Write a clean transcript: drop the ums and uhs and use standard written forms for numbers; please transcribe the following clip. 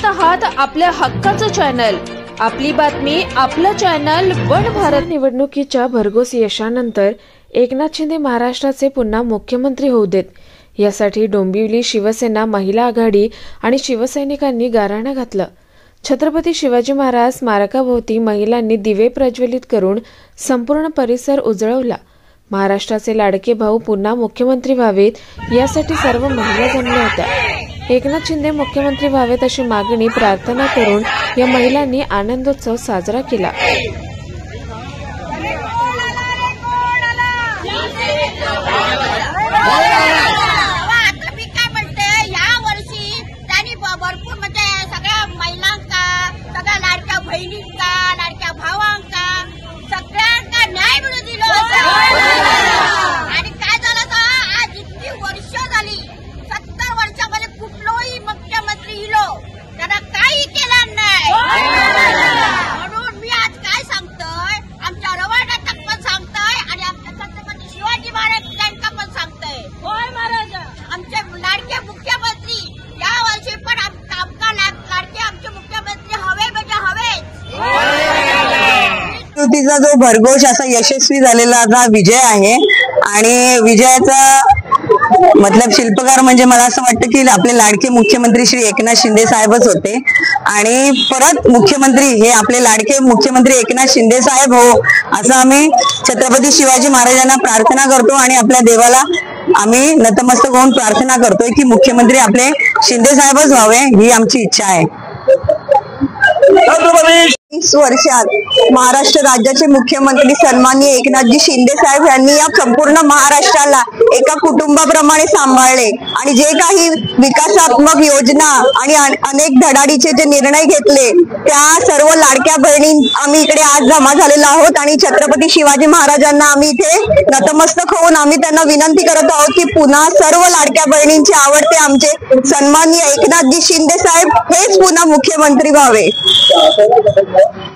पाहत आहात आपल्या हक्काचं चॅनल, आपली बातमी, आपलं चॅनल वन भारत। निवडणुकीच्या भरघोस यशानंतर एकनाथ शिंदे महाराष्ट्राचे पुन्हा मुख्यमंत्री होऊ देत यासाठी डोंबिवली शिवसेना महिला आघाडी आणि शिवसैनिकांनी गाऱ्हाणं घातलं। छत्रपती शिवाजी महाराज स्मारकाभोवती महिलांनी दिवे प्रज्वलित करून संपूर्ण परिसर उजळवला। महाराष्ट्राचे लाडके भाऊ पुन्हा मुख्यमंत्री व्हावेत यासाठी सर्व महिला जमल्या होत्या। एकनाथ शिंदे मुख्यमंत्री व्हावेत अशी मागणी प्रार्थना करून या महिलांनी आनंदोत्सव साजरा केला। भरपूर म्हणजे सगळ्या महिलांका, सगळ्या लाडक्या बहिणींका, लाडक्या भावांका सगळ्यांना न्याय मिळू दिलो। आणि काय झालं तर आज इतकी वर्ष झाली, 70 वर्षामध्ये कुठलाही मुख्यमंत्री इलो त्याला काही केलं नाही। म्हणून मी आज काय सांगतोय, आमच्या रवाडातक पण सांगतोय आणि आमच्या छत्रपती शिवाजी महाराज यांना पण सांगतोय, होय महाराज आमचे लाडके मुख्यमंत्री या वर्षी पण लाडके आमचे मुख्यमंत्री हवे म्हणजे हवेच। युतीचा जो भरघोस असा यशस्वी झालेला विजय आहे आणि विजयाचा मतलब शिल्पकार म्हणजे मला असं वाटतं की आपले लाडके मुख्यमंत्री श्री एकनाथ शिंदे साहेबच होते आणि परत मुख्यमंत्री हे आपले लाडके मुख्यमंत्री एकनाथ शिंदे साहेब हो असं आम्ही छत्रपती शिवाजी महाराजांना प्रार्थना करतो आणि आपल्या देवाला आम्ही नतमस्तक होऊन प्रार्थना करतोय की मुख्यमंत्री आपले शिंदे साहेबच व्हावे ही आमची इच्छा आहे। 20 वर्षात महाराष्ट्र राज्याचे मुख्यमंत्री सन्माननीय एकनाथजी शिंदे साहेब यांनी या संपूर्ण महाराष्ट्राला एका कुटुंबाप्रमाणे सांभाळले आणि जे काही विकासात्मक योजना आणि अनेक धडाडीचे जे निर्णय घेतले त्या सर्व लाडक्या बहिणी आम्ही इकडे आज जमा झालेलो आहोत आणि छत्रपती शिवाजी महाराजांना आम्ही इथे नतमस्तक होऊन आम्ही त्यांना विनंती करत आहोत की पुन्हा सर्व लाडक्या बहिणींचे आवडते आमचे सन्माननीय एकनाथजी शिंदे साहेब हेच पुन्हा मुख्यमंत्री व्हावे।